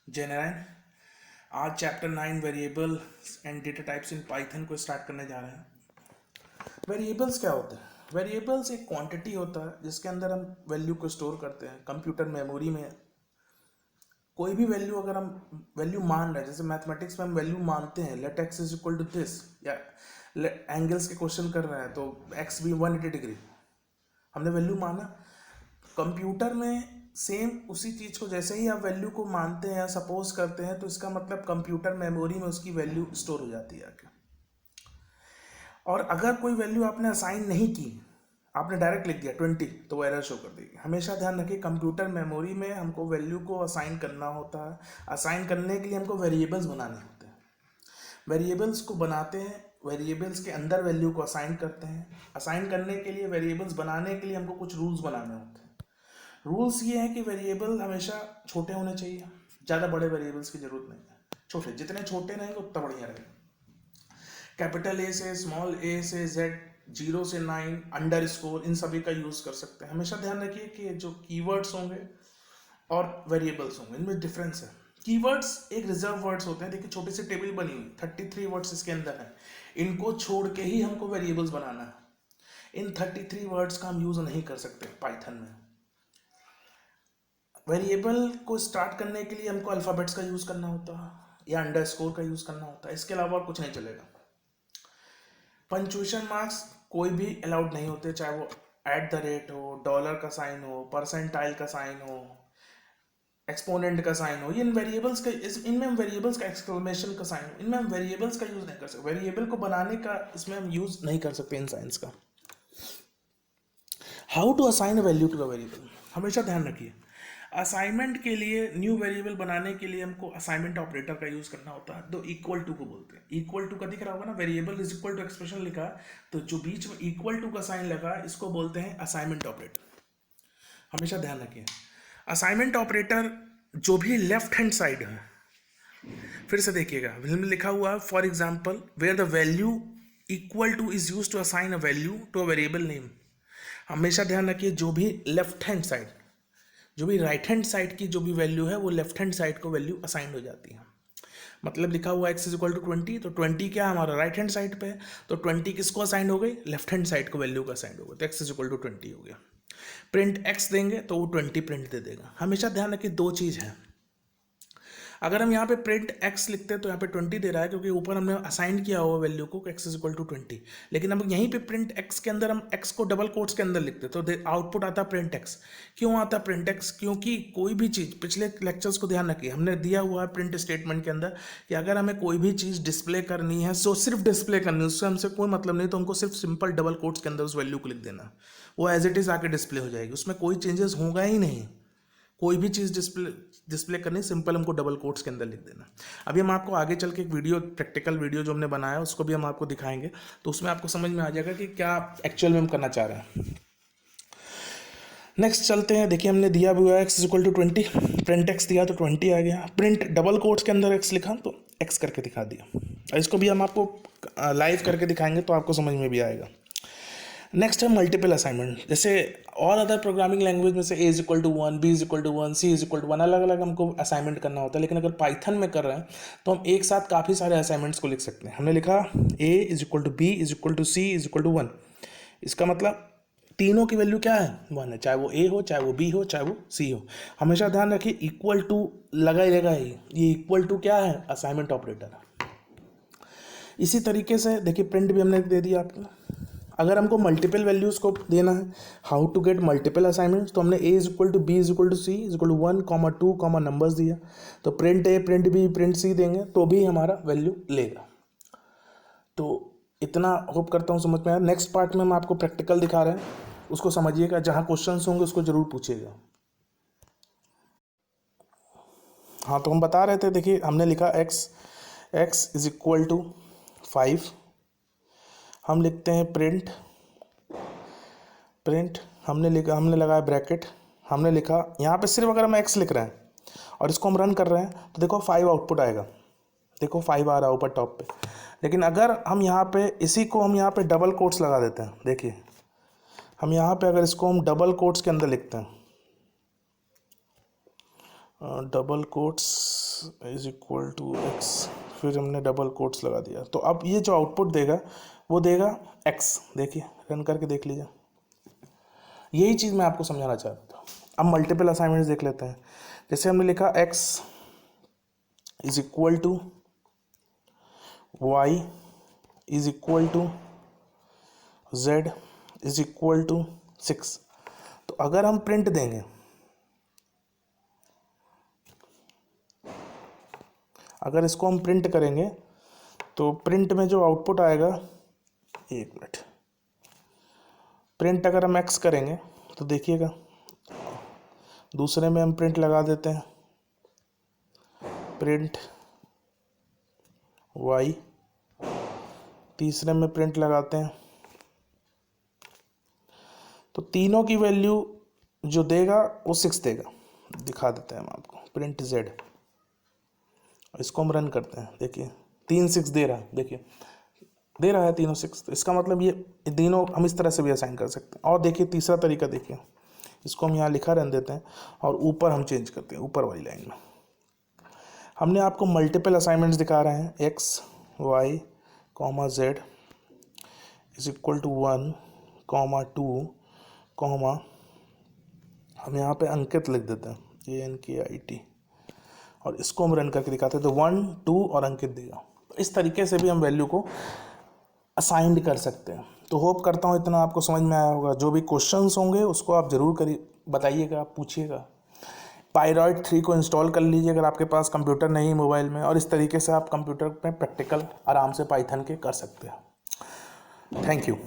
जय नारायण। आज chapter 9 variable and data types in Python को स्टार्ट करने जा रहे हैं। वेरिएबल्स क्या होते हैं? वेरिएबल्स एक क्वांटिटी होता है जिसके अंदर हम वैल्यू को स्टोर करते हैं कंप्यूटर मेमोरी में। कोई भी वैल्यू अगर हम वैल्यू मान रहे हैं, जैसे मैथमेटिक्स में हम वैल्यू मानते हैं, let x is equal to this, या एंगल्स के क्वेश्चन कर रहे हैं तो एक्स भी 180 डिग्री हमने वैल्यू माना। कंप्यूटर में सेम उसी चीज़ को जैसे ही आप वैल्यू को मानते हैं या सपोज करते हैं तो इसका मतलब कंप्यूटर मेमोरी में उसकी वैल्यू स्टोर हो जाती है आगे। और अगर कोई वैल्यू आपने असाइन नहीं की, आपने डायरेक्ट लिख दिया 20, तो वो एरर शो कर देगी। हमेशा ध्यान रखिए कंप्यूटर मेमोरी में हमको वैल्यू को असाइन करना होता है। असाइन करने के लिए हमको वेरिएबल्स बनाने होते हैं। वेरिएबल्स को बनाते हैं, वेरिएबल्स के अंदर वैल्यू को असाइन करते हैं। असाइन करने के लिए, वेरिएबल्स बनाने के लिए हमको कुछ रूल्स बनाने होते हैं। रूल्स ये हैं कि वेरिएबल हमेशा छोटे होने चाहिए, ज़्यादा बड़े वेरिएबल्स की जरूरत नहीं है। छोटे, जितने छोटे रहेंगे उतना बढ़िया रहेगा। कैपिटल ए से स्मॉल ए से जेड, 0 से 9, अंडर स्कोर, इन सभी का यूज़ कर सकते हैं। हमेशा ध्यान रखिए कि जो कीवर्ड्स होंगे और वेरिएबल्स होंगे इनमें डिफरेंस है। कीवर्ड्स एक रिजर्व वर्ड्स होते हैं। देखिए छोटी सी टेबल बनी हुई 33 वर्ड्स इसके अंदर है, इनको छोड़ के ही हमको वेरिएबल्स बनाना है। इन 33 वर्ड्स का हम यूज़ नहीं कर सकते पाइथन में। वेरिएबल को स्टार्ट करने के लिए हमको अल्फ़ाबेट्स का यूज़ करना होता है या अंडरस्कोर का यूज़ करना होता है। इसके अलावा और कुछ नहीं चलेगा। पंक्चुएशन मार्क्स कोई भी अलाउड नहीं होते, चाहे वो @ हो, डॉलर का साइन हो, परसेंटाइल का साइन हो, एक्सपोनेंट का साइन हो। इन वेरिएबल्स का इनमें हम वेरिएबल्स का एक्सक्लेमेशन का साइन हो, इनमें हम वेरिएबल्स का यूज़ नहीं कर सकते। वेरिएबल को बनाने का इसमें हम यूज़ नहीं कर सकते इन साइंस का। How to assign a value to a variable, हमेशा ध्यान रखिए। असाइनमेंट के लिए, न्यू वेरिएबल बनाने के लिए हमको असाइनमेंट ऑपरेटर का यूज़ करना होता है। दो इक्वल टू को बोलते हैं। इक्वल टू का दिख रहा होगा ना, variable is equal to expression लिखा, तो जो बीच में इक्वल टू का साइन लगा इसको बोलते हैं असाइनमेंट ऑपरेटर। हमेशा ध्यान रखिए असाइनमेंट ऑपरेटर जो भी लेफ्ट हैंड साइड है, फिर से देखिएगा लिखा हुआ है for example where the value equal to is use to assign a value to a variable name. हमेशा ध्यान रखिए जो भी लेफ्ट हैंड साइड, जो भी राइट हैंड साइड की जो भी वैल्यू है वो लेफ्ट हैंड साइड को वैल्यू असाइन हो जाती है। मतलब लिखा हुआ x इज इक्वल टू 20, तो 20 क्या हमारा राइट हैंड साइड पे है, तो 20 किसको असाइन हो गई? लेफ्ट हैंड साइड को वैल्यू को असाइन हो गई, तो x इज इक्वल टू 20 हो गया। प्रिंट x देंगे तो वो 20 प्रिंट दे देगा। हमेशा ध्यान रखिए दो चीज़ है, अगर हम यहाँ पे प्रिंट x लिखते हैं तो यहाँ पे 20 दे रहा है क्योंकि ऊपर हमने असाइन किया हुआ वैल्यू को x इज इक्वल टू 20। लेकिन अब यहीं पे प्रिंट x के अंदर हम x को डबल कोट्स के अंदर लिखते तो आउटपुट आता प्रिंट x। क्यों आता प्रिंट x? क्योंकि कोई भी चीज़, पिछले लेक्चर्स को ध्यान रखिए, हमने दिया हुआ है प्रिंट स्टेटमेंट के अंदर कि अगर हमें कोई भी चीज़ डिस्प्ले करनी है तो सिर्फ डिस्प्ले करनी है, उससे हमसे कोई मतलब नहीं, तो हमको सिर्फ सिंपल डबल कोट्स के अंदर उस वैल्यू को लिख देना, वो एज इट इज़ आके डिस्प्ले हो जाएगी, उसमें कोई चेंजेस होगा ही नहीं। कोई भी चीज़ डिस्प्ले करनी, सिंपल हमको डबल कोट्स के अंदर लिख देना। अभी हम आपको आगे चल के एक वीडियो, प्रैक्टिकल वीडियो जो हमने बनाया उसको भी हम आपको दिखाएंगे, तो उसमें आपको समझ में आ जाएगा कि क्या एक्चुअल में हम करना चाह रहे हैं। नेक्स्ट चलते हैं। देखिए हमने दिया भी हुआ x is equal to 20, print x दिया तो 20 आ गया। प्रिंट डबल कोट्स के अंदर x लिखा तो x करके दिखा दिया। इसको भी हम आपको लाइव करके दिखाएंगे तो आपको समझ में भी आएगा। नेक्स्ट है मल्टीपल असाइनमेंट। जैसे और अदर प्रोग्रामिंग लैंग्वेज में से a is equal to 1, b is equal to 1, c is equal to 1, अलग अलग हमको असाइनमेंट करना होता है। लेकिन अगर पाइथन में कर रहे हैं तो हम एक साथ काफ़ी सारे असाइनमेंट्स को लिख सकते हैं। हमने लिखा a is equal to b is equal to c is equal to 1। इसका मतलब तीनों की वैल्यू क्या है? 1 है, चाहे वो a हो, चाहे वो b हो, चाहे वो c हो। हमेशा ध्यान रखिए इक्वल टू लगा ही रहेगा ही, ये इक्वल टू क्या है? असाइनमेंट ऑपरेटर है। इसी तरीके से देखिए प्रिंट भी हमने दे दिया आपको। अगर हमको मल्टीपल वैल्यूज़ को देना है, how to get multiple assignments, तो हमने a is equal to b is equal to c is equal to 1, 2, numbers दिया, तो print a, print b, print c देंगे तो भी हमारा वैल्यू लेगा। तो इतना होप करता हूँ समझ में आया। नेक्स्ट पार्ट में हम आपको प्रैक्टिकल दिखा रहे हैं, उसको समझिएगा, जहाँ क्वेश्चंस होंगे उसको जरूर पूछिएगा। हाँ तो हम बता रहे थे, देखिए हमने लिखा x इज इक्वल टू 5, हम लिखते हैं प्रिंट हमने लगाया ब्रैकेट, हमने लिखा यहाँ पे सिर्फ अगर हम x लिख रहे हैं और इसको हम रन कर रहे हैं तो देखो 5 आउटपुट आएगा, देखो 5 आ रहा है ऊपर टॉप पे। लेकिन अगर हम यहाँ पे इसी को हम यहाँ पे डबल कोट्स लगा देते हैं, देखिए हम यहाँ पे अगर इसको हम डबल कोट्स के अंदर लिखते हैं, double quotes is equal to x, फिर हमने डबल कोट्स लगा दिया। तो अब ये जो आउटपुट देगा वो देगा एक्स। देखिए रन करके देख लीजिए, यही चीज़ मैं आपको समझाना चाहता था। अब मल्टीपल असाइनमेंट्स देख लेते हैं। जैसे हमने लिखा x is equal to y is equal to z is equal to 6। तो अगर हम प्रिंट देंगे, अगर इसको हम प्रिंट करेंगे तो प्रिंट में जो आउटपुट आएगा, एक मिनट, प्रिंट अगर हम एक्स करेंगे तो देखिएगा, दूसरे में हम प्रिंट लगा देते हैं प्रिंट वाई, तीसरे में प्रिंट लगाते हैं, तो तीनों की वैल्यू जो देगा वो 6 देगा। दिखा देते हैं हम आपको, प्रिंट जेड, इसको हम रन करते हैं। देखिए 3 6 दे रहा है, देखिए दे रहा है तीनों 6। तो इसका मतलब ये तीनों हम इस तरह से भी असाइन कर सकते हैं। और देखिए तीसरा तरीका, देखिए इसको हम यहाँ लिखा रहने देते हैं और ऊपर हम चेंज करते हैं, ऊपर वाली लाइन में हमने आपको मल्टीपल असाइनमेंट्स दिखा रहे हैं। X y comma z is equal to 1 comma 2 comma, हम यहाँ पे अंकित लिख देते हैं ANKIT, और इसको हम रन करके दिखाते हैं तो 1 2 और अंकित देगा। तो इस तरीके से भी हम वैल्यू को असाइंड कर सकते हैं। तो होप करता हूँ इतना आपको समझ में आया होगा। जो भी क्वेश्चंस होंगे उसको आप ज़रूर बताइएगा, पूछिएगा। पाइरॉइड 3 को इंस्टॉल कर लीजिए अगर आपके पास कंप्यूटर नहीं मोबाइल में, और इस तरीके से आप कंप्यूटर पे प्रैक्टिकल आराम से पाइथन के कर सकते हैं। Thank you.